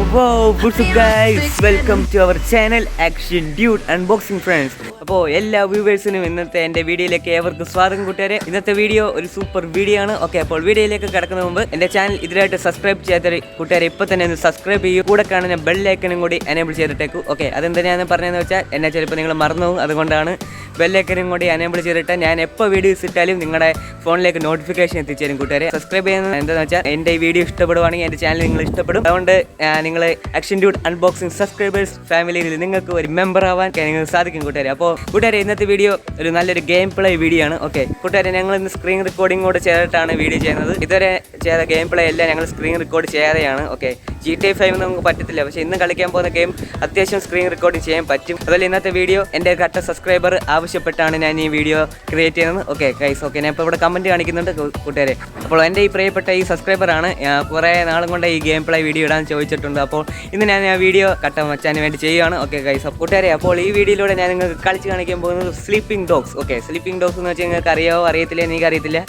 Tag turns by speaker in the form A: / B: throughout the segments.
A: Wow, what's up guys? Welcome to our channel Action Dude Unboxing Friends. അപ്പോൾ എല്ലാ വ്യൂവേഴ്സിനും ഇന്നത്തെ എൻ്റെ വീഡിയോയിലേക്ക് ഏവർക്കും സ്വാഗതം കൂട്ടുകാരെ. ഇന്നത്തെ വീഡിയോ ഒരു സൂപ്പർ വീഡിയോ ആണ്. ഓക്കെ, അപ്പോൾ വീഡിയോയിലേക്ക് കിടക്കുന്ന മുമ്പ് എൻ്റെ ചാനൽ ഇതിലായിട്ട് സബ്സ്ക്രൈബ് ചെയ്യാത്ത കൂട്ടുകാരെ ഇപ്പോൾ തന്നെ ഒന്ന് സബ്സ്ക്രൈബ് ചെയ്യൂ. കൂടെ കാണുന്ന ബെല്ലൈക്കനും കൂടി എനേബിൾ ചെയ്തിട്ടേക്കൂ. ഓക്കെ, അതെന്തിനാണെന്ന് പറഞ്ഞതെന്ന് വെച്ചാൽ എന്നെ ചിലപ്പോൾ നിങ്ങൾ മറന്നു പോകും. അതുകൊണ്ടാണ് ബെല്ലൈക്കനും കൂടി എനേബിൾ ചെയ്തിട്ട് ഞാൻ എപ്പോൾ വീഡിയോസ് ഇട്ടാലും നിങ്ങളുടെ ഫോണിലേക്ക് നോട്ടിഫിക്കേഷൻ എത്തിച്ചേരും കൂട്ടുകാരെ. സബ്സ്ക്രൈബ് ചെയ്യുന്നത് എന്താണെന്ന് വെച്ചാൽ എൻ്റെ ഈ വീഡിയോ ഇഷ്ടപ്പെടുവാണെങ്കിൽ എൻ്റെ ചാനൽ നിങ്ങൾ ഇഷ്ടപ്പെടും. അതുകൊണ്ട് നിങ്ങൾ ആക്ഷൻ ഡ്യൂഡ് അൺബോക്സിംഗ് സബ്സ്ക്രൈബേഴ്സ് ഫാമിലിയിൽ നിങ്ങൾക്ക് ഒരു മെമ്പർ ആവാൻ നിങ്ങൾക്ക് സാധിക്കും കൂട്ടുകാരെ. അപ്പോൾ കൂട്ടുകാരെ, ഇന്നത്തെ വീഡിയോ ഒരു നല്ലൊരു ഗെയിം പ്ലേ വീഡിയോ ആണ്. ഓക്കെ കൂട്ടുകാരെ, ഞങ്ങൾ ഇന്ന് സ്ക്രീൻ റെക്കോർഡിംഗ് കൂടെ ചെയ്തിട്ടാണ് വീഡിയോ ചെയ്യുന്നത്. ഇതുവരെ ചെയ്ത ഗെയിം പ്ലേ എല്ലാം ഞങ്ങൾ സ്ക്രീൻ റെക്കോർഡ് ചെയ്യാതെയാണ്. ഓക്കെ, GTA 5 നമുക്ക് പറ്റത്തില്ല, പക്ഷേ ഇന്ന് കളിക്കാൻ പോകുന്ന ഗെയിം അത്യാവശ്യം സ്ക്രീൻ റെക്കോർഡിംഗ് ചെയ്യാൻ പറ്റും. അതുപോലെ ഇന്നത്തെ വീഡിയോ എൻ്റെ കട്ട സബ്സ്ക്രൈബർ ആവശ്യപ്പെട്ടാണ് ഞാൻ ഈ വീഡിയോ ക്രിയേറ്റ് ചെയ്യുന്നത്. ഓക്കെ ഗൈസ്, ഓക്കെ, ഞാൻ ഇപ്പോൾ ഇവിടെ കമൻറ്റ് കാണിക്കുന്നുണ്ട് കൂട്ടുകാരെ. അപ്പോൾ എൻ്റെ ഈ പ്രിയപ്പെട്ട ഈ സബ്സ്ക്രൈബറാണ് കുറേ നാളും കൊണ്ട് ഈ ഗെയിം പ്ലേ വീഡിയോ ഇടാൻ ചോദിച്ചിട്ടുണ്ട്. അപ്പോൾ ഇന്ന് ഞാൻ ആ വീഡിയോ കട്ട വച്ചാൻ വേണ്ടി ചെയ്യുകയാണ്. ഓക്കെ ഗൈസ്, കൂട്ടുകാരെ, അപ്പോൾ ഈ വീഡിയോയിലൂടെ ഞാൻ നിങ്ങൾക്ക് കളിച്ച് കാണിക്കാൻ പോകുന്നത് sleeping dogs. Okay, sleeping dogs എന്ന് വെച്ചാൽ നിങ്ങൾക്ക് അറിയാവോ അറിയത്തില്ല, എനിക്കറിയത്തില്ല.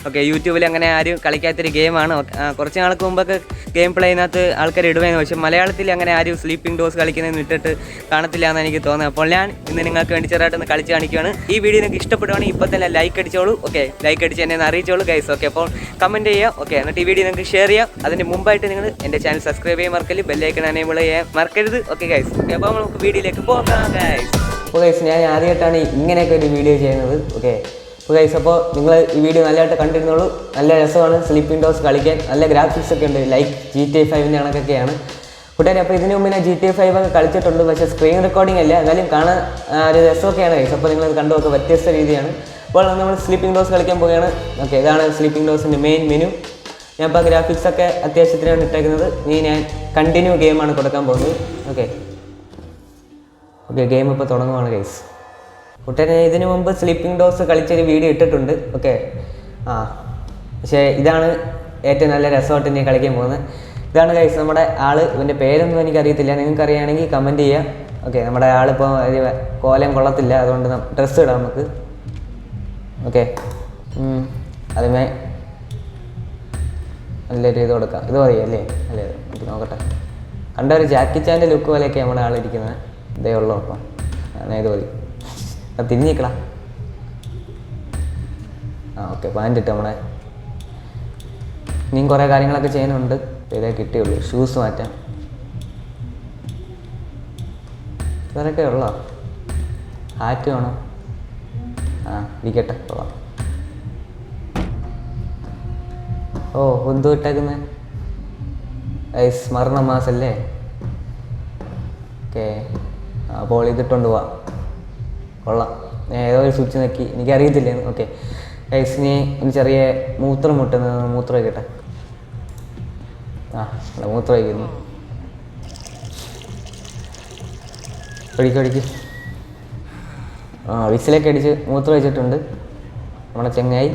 A: ഓക്കെ, യൂട്യൂബിൽ അങ്ങനെ ആരും കളിക്കാത്തൊരു ഗെയിമാണ്. കുറച്ച് നാൾക്ക് മുമ്പൊക്കെ ഗെയിം പ്ലേയിനകത്ത് ആൾക്കാർ ഇടുവാന്ന്, പക്ഷേ മലയാളത്തിൽ അങ്ങനെ ആരും സ്ലീപ്പിംഗ് ഡോഗ്സ് കളിക്കുന്നതെന്ന് ഇട്ടിട്ട് കാണത്തില്ല എന്ന് എനിക്ക് തോന്നുന്നത്. അപ്പോൾ ഞാൻ ഇന്ന് നിങ്ങൾക്ക് വേണ്ടി ചെറുതായിട്ടൊന്ന് കളിച്ച് കാണിക്കുകയാണ്. ഈ വീഡിയോ നിങ്ങൾക്ക് ഇഷ്ടപ്പെടുവാണെങ്കിൽ ഇപ്പോൾ തന്നെ ലൈക്ക് അടിച്ചോളൂ. ഓക്കെ, ലൈക്ക് അടിച്ച് എന്നെ അറിയിച്ചോളൂ ഗൈസ്. ഓക്കെ, അപ്പോൾ കമൻറ്റ് ചെയ്യുക. ഓക്കെ, എന്നിട്ട് ഈ വീഡിയോ നിങ്ങൾക്ക് ഷെയർ ചെയ്യാം. അതിന് മുമ്പായിട്ട് നിങ്ങൾ എൻ്റെ ചാനൽ സബ്സ്ക്രൈബ് ചെയ്യാൻ മറക്കല്, ബെല്ലൈക്കൺ എനേബിൾ ചെയ്യാൻ മറക്കരുത്. ഓക്കെ ഗൈസ്, ഓക്കെ, അപ്പോൾ നമുക്ക് വീഡിയോയിലേക്ക് പോകാം ഗൈസ്. അപ്പോൾ ഗൈസ്, ഞാൻ ആദ്യമായിട്ടാണ് ഇങ്ങനെയൊക്കെ ഒരു വീഡിയോ ചെയ്യുന്നത്. ഓക്കെ അപ്പോൾ ഗൈസ്, അപ്പോൾ നിങ്ങൾ ഈ വീഡിയോ നല്ലതായിട്ട് കണ്ടിരുന്നുള്ളൂ. നല്ല രസമാണ് സ്ലീപ്പിംഗ് ഡോഗ്സ് കളിക്കാൻ. നല്ല ഗ്രാഫിക്സ് ഒക്കെ ഉണ്ട്, ലൈക്ക് GTA 5 കണക്കൊക്കെയാണ് കൂട്ടുകാരെ. അപ്പോൾ ഇതിന് മുമ്പ് ഞാൻ GTA 5 ഒക്കെ കളിച്ചിട്ടുണ്ട്, പക്ഷേ സ്ക്രീൻ റെക്കോർഡിംഗ് അല്ല, എന്നാലും കാണാൻ ഒരു രസമൊക്കെയാണ് ഗൈസ്. അപ്പോൾ നിങ്ങൾ കണ്ടു നോക്കുക, വ്യത്യസ്ത രീതിയാണ്. അപ്പോൾ നമ്മൾ സ്ലീപ്പിംഗ് ഡോഗ്സ് കളിക്കാൻ പോവുകയാണ്. ഓക്കെ, ഇതാണ് സ്ലീപ്പിംഗ് ഡോഗ്സിൻ്റെ മെയിൻ മെനു. ഞാൻ ഇപ്പോൾ ഗ്രാഫിക്സ് ഒക്കെ അത്യാവശ്യത്തിനാണ് ഇട്ടേക്കുന്നത്. ഞാൻ കണ്ടിന്യൂ ഗെയിമാണ് കൊടുക്കാൻ പോകുന്നത്. ഓക്കെ ഓക്കെ, ഗെയിം ഇപ്പോൾ തുടങ്ങുവാണ് ഗൈസ്. കൂട്ടുകാരെ, ഇതിനു മുമ്പ് സ്ലീപ്പിംഗ് ഡോഗ്സ് കളിച്ചൊരു വീഡിയോ ഇട്ടിട്ടുണ്ട്. ഓക്കെ, പക്ഷേ ഇതാണ് ഏറ്റവും നല്ല രസമായിട്ട് ഞാൻ കളിക്കാൻ പോകുന്നത്. ഇതാണ് ഗൈസ് നമ്മുടെ ആള്. ഇവൻ്റെ പേരൊന്നും എനിക്കറിയത്തില്ല, നിങ്ങൾക്ക് അറിയുകയാണെങ്കിൽ കമൻറ്റ് ചെയ്യുക. ഓക്കെ, നമ്മുടെ ആളിപ്പോൾ കോലം കൊള്ളത്തില്ല, അതുകൊണ്ട് ഡ്രസ്സ് ഇടാം നമുക്ക്. ഓക്കെ, അതുമേ നല്ലൊരു ഇത് കൊടുക്കാം. ഇത് മതി അല്ലേ? അല്ലേ, നമുക്ക് നോക്കട്ടെ. കണ്ട ഒരു ജാക്കി ചാൻ്റെ ലുക്ക് പോലെയൊക്കെ നമ്മുടെ ആളിരിക്കുന്നത്. ഇതേ ഉള്ളൂ. അപ്പം ഞാൻ ഇത് മതി. അത് തിരിഞ്ഞിക്കടാ. ഓക്കെ, പാൻറ് ഇട്ട് നമ്മളെ ഇനിയും കുറേ കാര്യങ്ങളൊക്കെ ചെയ്യുന്നുണ്ട്. ഇതേ കിട്ടിയുള്ളൂ. ഷൂസ് മാറ്റാം. ഇതൊക്കെ ഉള്ളോ? ഹാറ്റ് വേണം. ഇരിക്കട്ടെ, പോവാം. ഓ, എന്തു ഇട്ടേക്കുന്നത് സ്മരണ മാസല്ലേ? ഓക്കെ, അപ്പോൾ ഇതിട്ടുകൊണ്ട് പോവാം. കൊള്ളാം. ഞാൻ ഏതോ ഒരു സ്വിച്ച് നോക്കി, എനിക്കറിയത്തില്ലേ. ഓക്കെ ഗൈസ്, ഇനി ഒരു ചെറിയ മൂത്രം മുട്ടുന്നത്, മൂത്രം വയ്ക്കട്ടെ. മൂത്രം വയ്ക്കുന്നു. ഒഴിക്ക്. വിസിലൊക്കെ അടിച്ച് മൂത്രം വെച്ചിട്ടുണ്ട് നമ്മുടെ ചെങ്ങായി.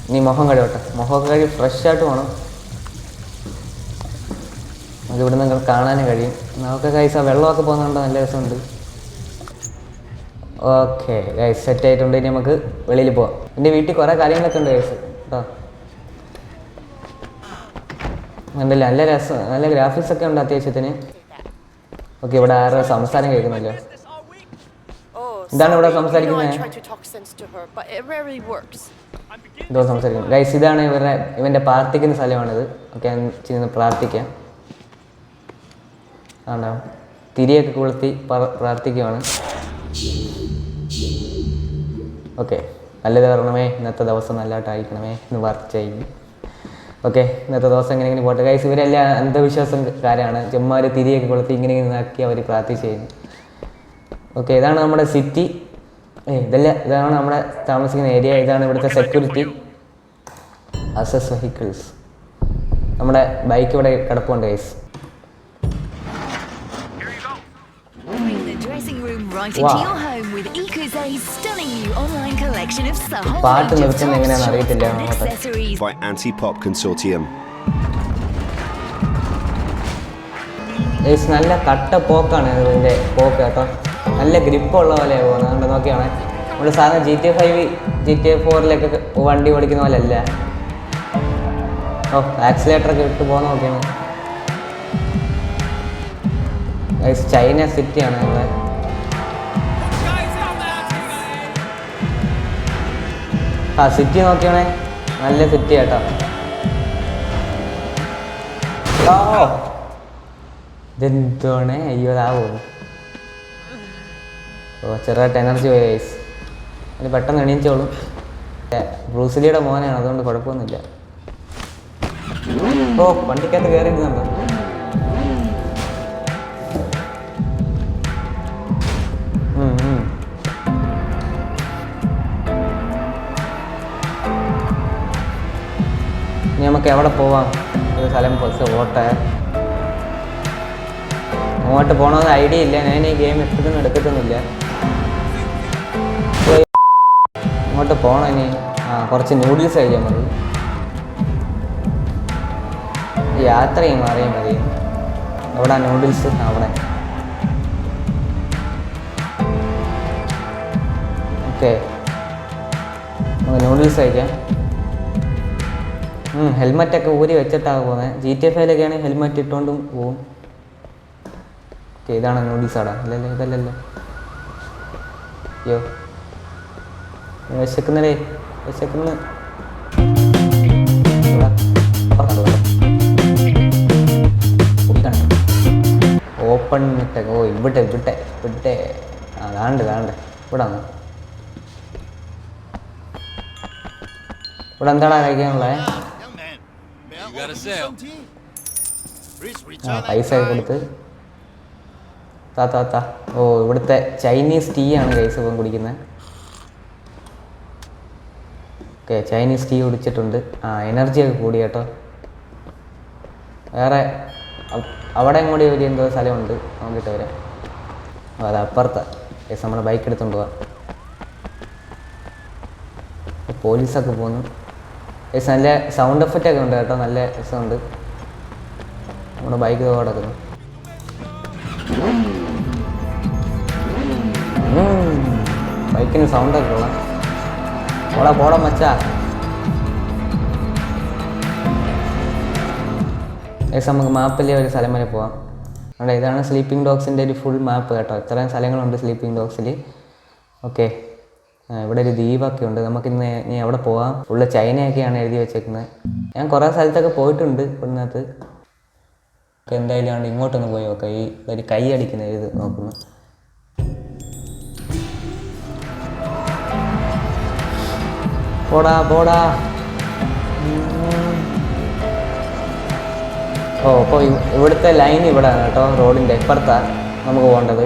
A: ഇനി മുഖം കഴുകട്ടെ. മുഖമൊക്കെ കഴുകി ഫ്രഷായിട്ട് വേണം. നമുക്ക് ഇവിടെ നിന്ന് കാണാനും കഴിയും. നമുക്ക് ഗൈസ് ആ വെള്ളമൊക്കെ പോകുന്നുണ്ട്, നല്ല രസമുണ്ട്. ഓക്കെ ഗൈസ്, സെറ്റ് ആയിട്ടുണ്ട്. ഇനി നമുക്ക് വെളിയിൽ പോവാം. എൻ്റെ വീട്ടിൽ കുറേ കാര്യങ്ങളൊക്കെ ഉണ്ട് ഗൈസ് കേട്ടോ. ഉണ്ടല്ലോ, നല്ല രസം, നല്ല ഗ്രാഫിക്സ് ഒക്കെ ഉണ്ട് അത്യാവശ്യത്തിന്. ഓക്കെ, ഇവിടെ ആരുടെ സംസാരം കേൾക്കുന്നില്ലോ. എന്താണ് ഇവിടെ സംസാരിക്കുന്നത്? എന്തോ സംസാരിക്കുന്നു ഗൈസ്. ഇതാണ് ഇവൻ്റെ പ്രാർത്ഥിക്കുന്ന സ്ഥലമാണിത്. ഓക്കെ, ചെന്ന് പ്രാർത്ഥിക്കാം. ആണോ, തിരിയൊക്കെ കൊളുത്തി പ്രാർത്ഥിക്കുകയാണ്. ഓക്കെ, നല്ലത് വരണമേ, ഇന്നത്തെ ദിവസം നല്ലതായിട്ടായിരിക്കണമേ എന്ന് പ്രാർത്ഥിച്ചു. ഓക്കെ, ഇന്നത്തെ ദിവസം എങ്ങനെയെങ്കിലും പോട്ടെ ഗൈസ്. ഇവരെല്ലാം അന്ധവിശ്വാസക്കാരാണ്. ചുമ്മാ ഒരു തിരിയൊക്കെ കൊളുത്തി ഇങ്ങനെ ആക്കി അവർ പ്രാർത്ഥിച്ചു കഴിഞ്ഞു. ഓക്കെ, ഇതാണ് നമ്മുടെ സിറ്റി. ഇതാണ് നമ്മുടെ താമസിക്കുന്ന ഏരിയ. ഇതാണ് ഇവിടുത്തെ സെക്യൂരിറ്റി. Access vehicles. നമ്മുടെ ബൈക്ക് ഇവിടെ കിടപ്പുണ്ട് ഗൈസ്. പാട്ട് നിർത്തുന്നത് എങ്ങനെയാണെന്ന് അറിയത്തില്ല. നല്ല കട്ട പോക്കാണ് ഇതിൻ്റെ പോക്ക് കേട്ടോ. നല്ല ഗ്രിപ്പുള്ള പോലെയാണ് പോകുന്നത്. അതുകൊണ്ട് നോക്കിയാണ് നമ്മൾ സാധാരണ GTA 5 GTA 4 വണ്ടി ഓടിക്കുന്ന പോലെ അല്ല. ആക്സിലേറ്ററൊക്കെ ഇട്ട് പോകുന്ന നോക്കിയാണ്. ഗൈസ് ചൈന സിറ്റിയാണ് ഇവിടെ. ആ സിറ്റി നോക്കിയാണേ നല്ല സിറ്റി കേട്ടോ. ഓ ഇതെന്തോണേ, അയ്യോ അതാവോ. ഓ ചെറുതായിട്ട് എനർജി പോയി ഗൈസ്. അത് പെട്ടെന്ന് എണീച്ചോളും. ബ്രൂസിലിയുടെ മോനാണ്, അതുകൊണ്ട് കുഴപ്പമൊന്നുമില്ല. ഓ വണ്ടിക്കകത്ത് കയറിയിരുന്നുണ്ടോ? ഇനി നമുക്ക് എവിടെ പോവാം? ഒരു സ്ഥലം ഓട്ടെ. അങ്ങോട്ട് പോകണമെന്ന് ഐഡിയ ഇല്ല. ഞാൻ ഈ ഗെയിം എപ്പോഴും എടുക്കത്തൊന്നുമില്ല. അങ്ങോട്ട് പോകണം ഇനി. കുറച്ച് നൂഡിൽസ് കഴിക്കാൻ മതി. യാത്രയും മാറിയാൽ മതി. എവിടെ നൂഡിൽസ്? അവിടെ. ഓക്കെ നമുക്ക് നൂഡിൽസ് കഴിക്കാം. ഹെൽമെറ്റൊക്കെ ഊരി വെച്ചിട്ടാണ് പോകുന്നത്. GTA 5 ആണെങ്കിൽ ഹെൽമെറ്റ് ഇട്ടുകൊണ്ടും പോവും. ഓക്കെ ഇതാണ് നൂഡിൽസ് ആടാ. ഇല്ലല്ലോ ഇതല്ലല്ലോ. അയ്യോ വിശക്കുന്നേ, വിശക്കുന്ന. ഓപ്പൺ മിറ്റൊക്കെ. ഓ ഇവിടെ ഇവിടെ ഇവിടെ അതാണ്ട് ഇവിടെ ഇവിടെ എന്താടാ കഴിക്കാനുള്ളത്? പൈസ കൊടുത്ത് താത്ത. ഓ ഇവിടുത്തെ ചൈനീസ് ടീ ആണ് ഗൈസ് ഇപ്പം കുടിക്കുന്നത്. ഓക്കെ ചൈനീസ് ടീ കുടിച്ചിട്ടുണ്ട്. എനർജിയൊക്കെ കൂടി കേട്ടോ. വേറെ അവിടെ കൂടി ഒരു എന്തോ സ്ഥലമുണ്ട്, നോക്കിയിട്ട് വരാം. അത് അപ്പുറത്താണ് ഗൈസ്. നമ്മുടെ ബൈക്ക് എടുത്തുകൊണ്ട് പോവാം. പോലീസൊക്കെ പോകുന്നു ഗൈസ്. നല്ല സൗണ്ട് എഫക്റ്റൊക്കെ ഉണ്ട് കേട്ടോ, നല്ല രസമുണ്ട്. നമ്മുടെ ബൈക്ക് കിടക്കുന്നു. ബൈക്കിന് സൗണ്ടൊക്കെ കൊള്ളാം. പോടാ മച്ചാ. ഗൈസ് നമുക്ക് മാപ്പിലെ ഒരു സ്ഥലം വരെ പോവാം. അവിടെ ഇതാണ് സ്ലീപ്പിംഗ് ഡോഗ്സിൻ്റെ ഒരു ഫുൾ മാപ്പ് കേട്ടോ. ഇത്രയും സ്ഥലങ്ങളുണ്ട് സ്ലീപ്പിംഗ് ഡോഗ്സിൽ. ഓക്കെ ഇവിടെ ഒരു ദ്വീപൊക്കെ ഉണ്ട്. നമുക്കിന്ന് ഇനി എവിടെ പോവാം? ഫുള്ള് ചൈനയൊക്കെയാണ് എഴുതി വെച്ചേക്കുന്നത്. ഞാൻ കുറേ സ്ഥലത്തൊക്കെ പോയിട്ടുണ്ട് ഇവിടുന്നകത്ത്. എന്തായാലും ആണ് ഇങ്ങോട്ടൊന്ന് പോയി നോക്കാം. ഈ ഒരു കൈ അടിക്കുന്ന ഇത് നോക്കുന്നു. പോടാ. ഓ അപ്പോൾ ഇവിടുത്തെ ലൈൻ ഇവിടെ ആണ് കേട്ടോ. റോഡിൻ്റെ ഇപ്പുറത്താണ് നമുക്ക് പോകേണ്ടത്.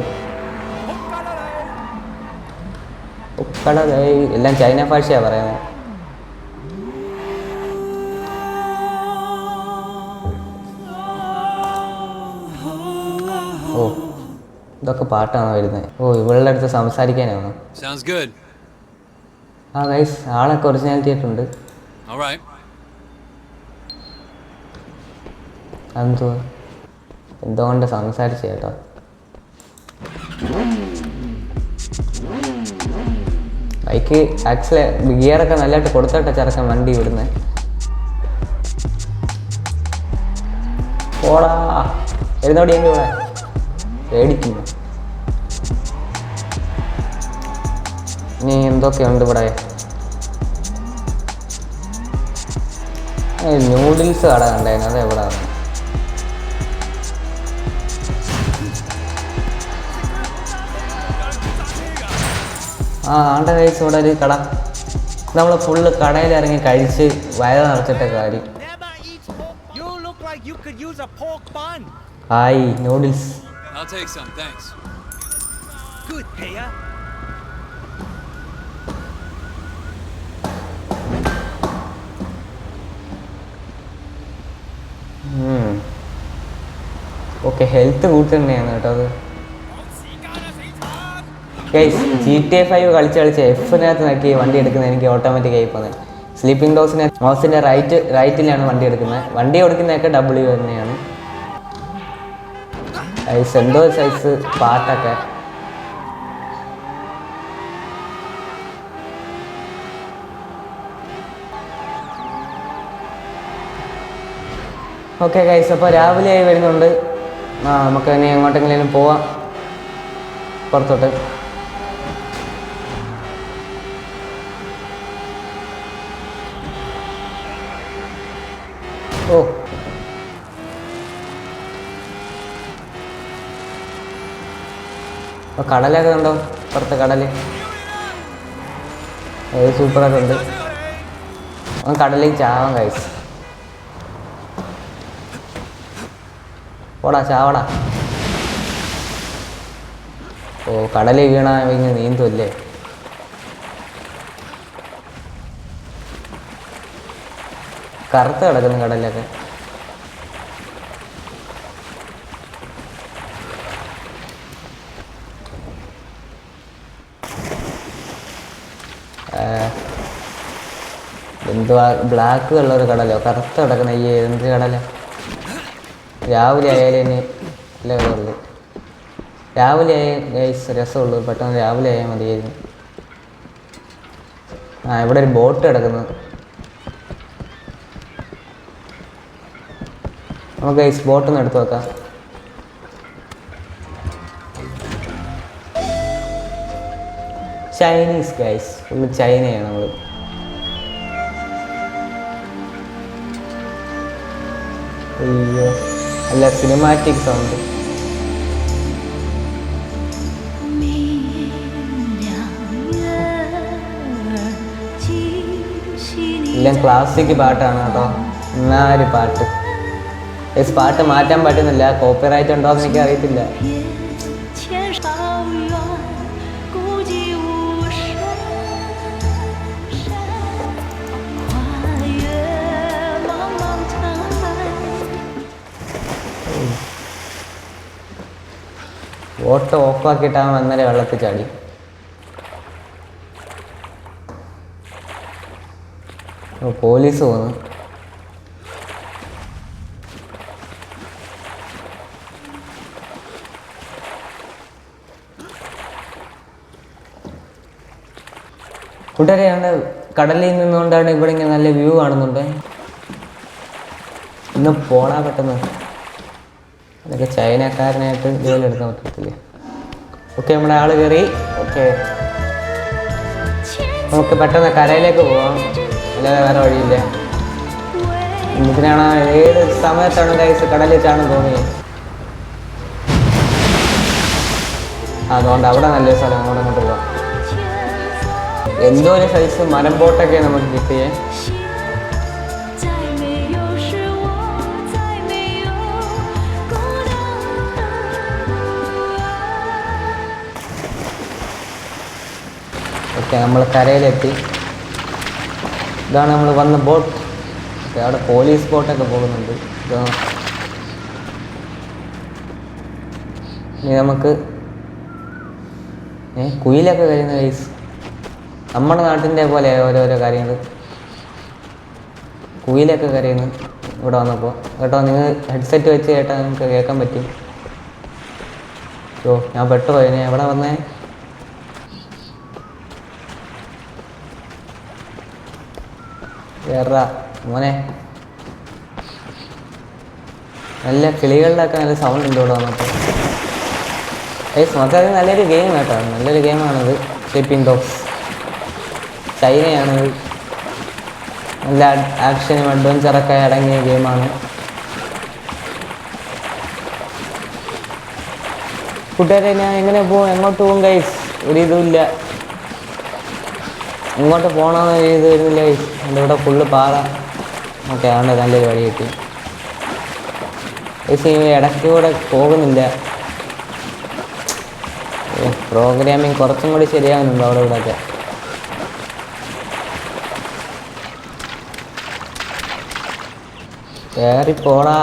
A: എല്ലാം ചൈന ഭാഷയാണ് പറയുന്നത്. ഓ ഇതൊക്കെ പാട്ടാണോ വരുന്നത്? ഓ ഇവളുടെ അടുത്ത് സംസാരിക്കാനാണോ? ഗൈസ് ആളൊക്കെ ഒറിജിനാലിറ്റി ആയിട്ടുണ്ട്. എന്തുകൊണ്ട് സംസാരിച്ചു കേട്ടോ. ബൈക്ക് ഗിയറൊക്കെ നല്ലതായിട്ട് കൊടുത്തോട്ടെ ചെറുക്കൻ വണ്ടി വിടുന്നത്. പോടാ എഴുന്നോടി എൻ്റെ ഇവിടെ പേടിക്കുന്നു. ഇനി എന്തൊക്കെയുണ്ട് ഇവിടെ? നൂഡിൽസ് കട കണ്ടായിരുന്നു, അത് എവിടെ? ആണ്ട കഴിച്ച് ഇവിടെ ഒരു കട. നമ്മൾ ഫുള്ള് കടയിൽ ഇറങ്ങി കഴിച്ച് വയറ് നിറച്ചിട്ട കാര്യം. Hi noodles. ഓക്കെ ഹെൽത്ത് കൂട്ടുതന്നെയാണ് കേട്ടോ അത്. GTA 5 കളിച്ച് എഫിനകത്ത് നോക്കി വണ്ടി എടുക്കുന്നത് എനിക്ക് ഓട്ടോമാറ്റിക്കായി പോകുന്നത്. സ്ലീപ്പിംഗ് ഡോഗ്സിനെ മൗസിൻ്റെ റൈറ്റിലാണ് വണ്ടി എടുക്കുന്നത്. വണ്ടി ഓടിക്കുന്നതൊക്കെ W തന്നെയാണ്. എന്തോ സൈസ് പാട്ടൊക്കെ. ഓക്കെ ഗൈസ്, അപ്പോൾ രാവിലെ ആയി വരുന്നുണ്ട്.
B: നമുക്ക് ഇനി എങ്ങോട്ടെങ്കിലും പോവാം പുറത്തോട്ട്. ഓ കടലൊക്കെ ഉണ്ടോ? പുറത്ത് കടൽ സൂപ്പറൊക്കെ ഉണ്ട്. കടലിൽ ചാവാൻ കഴിച്ചു. ഓടാ ചാവടാ. ഓ കടലിൽ വീണാ ഇങ്ങനെ നീന്തുമല്ലേ. കറുത്ത് കിടക്കുന്നു കടലിലൊക്കെ. എന്തുവാ ബ്ലാക്ക് കളർ കടലോ കറുത്ത് കിടക്കുന്ന ഈ എന്ത് കടല. രാവിലെ ആയാലും ഇനി അല്ല കളറിൽ രാവിലെ ആയ രസമുള്ളൂ. പെട്ടെന്ന് രാവിലെ ആയാൽ മതിയായിരുന്നു. ഇവിടെ ഒരു ബോട്ട് കിടക്കുന്നു. നമുക്ക് ഈ ബോട്ടൊന്ന് എടുത്ത് വെക്കാം. ചൈനീസ് ഗൈസ്, ഫുള്ള് ചൈനയാണ് നമ്മൾ. അയ്യോ അല്ല സിനിമാറ്റിക് സൗണ്ട്. എല്ലാം ക്ലാസിക് പാട്ടാണ് കേട്ടോ. എന്നാല് പാട്ട് പാട്ട് മാറ്റാൻ പറ്റുന്നില്ല. കോപ്പിറൈറ്റ് ഉണ്ടോ എന്ന് എനിക്ക് അറിയത്തില്ല. ഓട്ടോ ഓഫാക്കിയിട്ടാകും അന്നേരം വെള്ളത്തിൽ ചാടി. പോലീസ് പോന്നു. കൂട്ടുകാരെയാണ് കടലിൽ നിന്നുകൊണ്ടാണ് ഇവിടെ ഇങ്ങനെ നല്ല വ്യൂ കാണുന്നുണ്ട്. ഇന്ന് പോണാ പെട്ടെന്ന്. അതൊക്കെ ചൈനക്കാരനായിട്ട് ജോലി എടുക്കാൻ പറ്റത്തില്ല. ഓക്കെ നമ്മുടെ ആള് കയറി. ഓക്കെ നമുക്ക് പെട്ടെന്ന് കരയിലേക്ക് പോവാം, അല്ലാതെ വേറെ വഴിയില്ല. ഇതിനാണ് ഏത് സമയത്താണ് ഗൈസ് കടലിൽ ചാണെന്ന് തോന്നിയത്. അതുകൊണ്ട് അവിടെ നല്ലൊരു സ്ഥലം, അങ്ങോട്ട് അങ്ങോട്ട് പോവാം. എന്തോ ഒരു സൈസ് മരം ബോട്ടൊക്കെ നമുക്ക് കിട്ടിയേ. ഓക്കെ നമ്മൾ കരയിലെത്തി. ഇതാണ് നമ്മൾ വന്ന ബോട്ട്. അവിടെ പോലീസ് ബോട്ടൊക്കെ പോകുന്നുണ്ട്. ഇനി നമുക്ക് കുയിലൊക്കെ കഴിയുന്ന ഗൈസ്. നമ്മുടെ നാട്ടിൻ്റെ പോലെ ഓരോരോ കാര്യങ്ങൾ. കുയിലൊക്കെ കരയുന്നു ഇവിടെ വന്നപ്പോൾ കേട്ടോ. നിങ്ങൾ ഹെഡ്സെറ്റ് വെച്ച് കേട്ടാൽ നമുക്ക് കേൾക്കാൻ പറ്റും. ഓ ഞാൻ പെട്ടുപോയി. ഞാൻ എവിടെ വന്നേ? വേറെ മോനെ നല്ല കിളികളിലൊക്കെ നല്ല സൗണ്ട് ഉണ്ട് ഇവിടെ വന്നപ്പോൾ. മൊത്തത്തിൽ നല്ലൊരു ഗെയിം കേട്ടോ. നല്ലൊരു ഗെയിമാണിത്. Sleeping dogs ചൈനയാണിത്. നല്ല ആക്ഷനും അഡ്വഞ്ചറൊക്കെ അടങ്ങിയ ഗെയിമാണ്. കൂട്ടുകാരെ ഞാൻ എങ്ങനെ പോകും, എങ്ങോട്ട് പോകും ഗൈസ്? ഒരു ഇതുമില്ല. ഇങ്ങോട്ട് പോകണമെന്ന് ഇത് വരുന്നില്ല ഗൈസ്. എൻ്റെ ഇവിടെ ഫുള്ള് പാറ. ഓക്കെ അതുകൊണ്ട് നല്ലൊരു വഴി കിട്ടി ഗൈസ്. ഈ ഇടയ്ക്ക് കൂടെ പോകുന്നില്ല. പ്രോഗ്രാമിങ് കുറച്ചും കൂടി ശരിയാകുന്നുണ്ട് അവിടെ ഇവിടെയൊക്കെ. കയറിപ്പോടാ.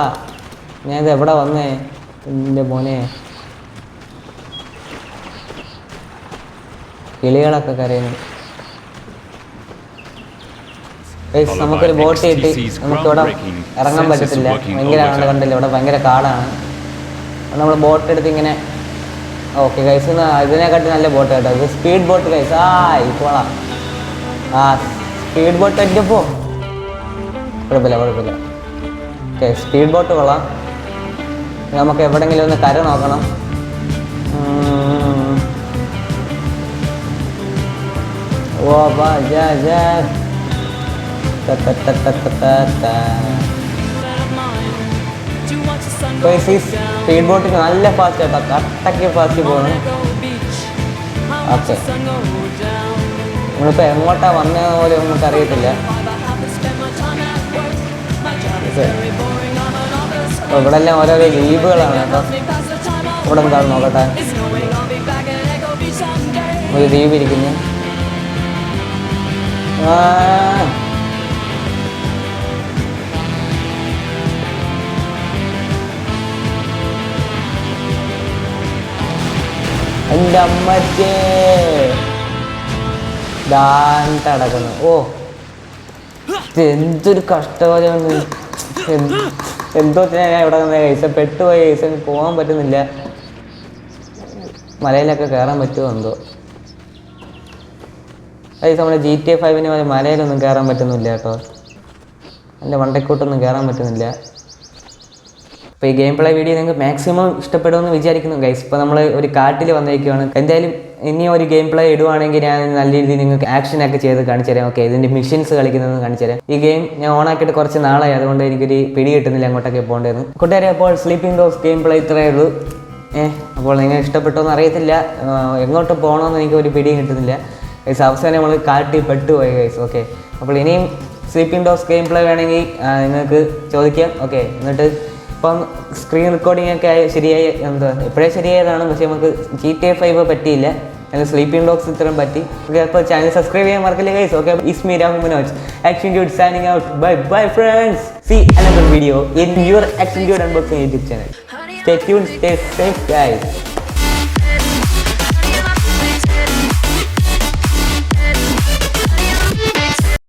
B: ഞാൻ ഇത് എവിടെ വന്നേ എൻ്റെ മോനെ? കിളികളൊക്കെ കരയുന്നു. നമുക്കൊരു ബോട്ട് കിട്ടി. നമുക്കിവിടെ ഇറങ്ങാൻ പറ്റത്തില്ല. ഭയങ്കര കണ്ടില്ല, ഇവിടെ ഭയങ്കര കാടാണ്. നമ്മൾ ബോട്ട് എടുത്ത് ഇങ്ങനെ. ഓക്കെ ഗൈസ്, ഇതിനെക്കാട്ടി നല്ല ബോട്ട് കേട്ടോ. ഇത് സ്പീഡ് ബോട്ട് ഗൈസ്. ഇപ്പോളാ സ്പീഡ് ബോട്ട് അടിച്ചപ്പോ കുഴപ്പമില്ല. ഓക്കെ സ്പീഡ് ബോട്ട് കൊള്ളാം. നമുക്ക് എവിടെയെങ്കിലും ഒന്ന് കര നോക്കണം. ഓ വാ ജാ ജാ സ്പീഡ് ബോട്ടിന് നല്ല ഫാസ്റ്റ് കേട്ടോ, കട്ടയ്ക്ക് ഫാസ്റ്റ് പോകുന്നു. ഓക്കെ, നമ്മളിപ്പോൾ എങ്ങോട്ടാ വന്നത് പോലെ നമുക്ക് അറിയത്തില്ല. ഇവിടെ എല്ലാം ഓരോരോ ദ്വീപുകളാണ് കേട്ടോ. ഇവിടെ എന്താണ് നോക്കട്ടെ, ഒരു ദ്വീപ് ഇരിക്കുന്നു. എൻ്റെ അമ്മച്ചേ ഡാൻസ്. ഓ എന്തൊരു കഷ്ടകാലമാണ്. എന്തോ ഞാൻ ഇവിടെ കഴിച്ച പെട്ടുപോയി കഴിച്ച പോകാൻ പറ്റുന്നില്ല. മലയിലൊക്കെ കയറാൻ പറ്റുമോ എന്തോ. അത് നമ്മുടെ GTA 5 പോലെ മലയിലൊന്നും കയറാൻ പറ്റുന്നില്ല കേട്ടോ. എൻ്റെ വണ്ടക്കോട്ടൊന്നും കയറാൻ പറ്റുന്നില്ല. അപ്പോൾ ഈ ഗെയിം പ്ലേ വീഡിയോ നിങ്ങൾക്ക് മാക്സിമം ഇഷ്ടപ്പെടുമെന്ന് വിചാരിക്കുന്നു ഗൈസ്. ഇപ്പോൾ നമ്മൾ ഒരു കാട്ടിൽ വന്നിരിക്കുകയാണ്. എന്തായാലും ഇനി ഒരു ഗെയിം പ്ലേ ഇടുവാണെങ്കിൽ ഞാൻ നല്ല രീതിയിൽ നിങ്ങൾക്ക് ആക്ഷനൊക്കെ ചെയ്ത് കാണിച്ചു തരാം. ഓക്കെ, ഇതിൻ്റെ മിഷൻസ് കളിക്കുന്നതെന്ന് കാണിച്ചു തരാം. ഈ ഗെയിം ഞാൻ ഓണാക്കിയിട്ട് കുറച്ച് നാളായി, അതുകൊണ്ട് എനിക്കൊരു പിടി കിട്ടുന്നില്ല അങ്ങോട്ടൊക്കെ പോകേണ്ടതെന്ന്. കൂട്ടുകാരെ, അപ്പോൾ സ്ലീപ്പിംഗ് ഡോഗ്സ് ഗെയിം പ്ലേ ഇത്രയേ ഉള്ളൂ. അപ്പോൾ നിങ്ങൾ ഇഷ്ടപ്പെട്ടോന്ന് അറിയത്തില്ല, എങ്ങോട്ട് പോകണമെന്ന് എനിക്ക് ഒരു പിടിയും കിട്ടുന്നില്ല ഗൈസ്. അവസാനം നമ്മൾ കാട്ടിൽ പെട്ടുപോയി ഗൈസ്. ഓക്കെ, അപ്പോൾ ഇനിയും സ്ലീപ്പിംഗ് ഡോഗ്സ് ഗെയിം പ്ലേ വേണമെങ്കിൽ നിങ്ങൾക്ക് ചോദിക്കാം. ഓക്കെ, എന്നിട്ട് ഇപ്പം സ്ക്രീൻ റെക്കോർഡിംഗ് ഒക്കെ ശരിയായി, എന്താ എപ്പോഴേ ശരിയായതാണ്, പക്ഷേ നമുക്ക് GTA 5 പറ്റിയില്ല. അല്ലെങ്കിൽ സ്ലീപ്പിംഗ് ഡോഗ്സ് ഇത്രയും പറ്റി. ഓക്കെ, അപ്പോൾ ചാനൽ സബ്സ്ക്രൈബ് ചെയ്യാൻ മറക്കില്ല guys. Okay, it's me Rahul Manoj, action dude signing out. Bye friends. See another video in your Action Dude Unboxing YouTube channel. Stay tuned, stay safe guys.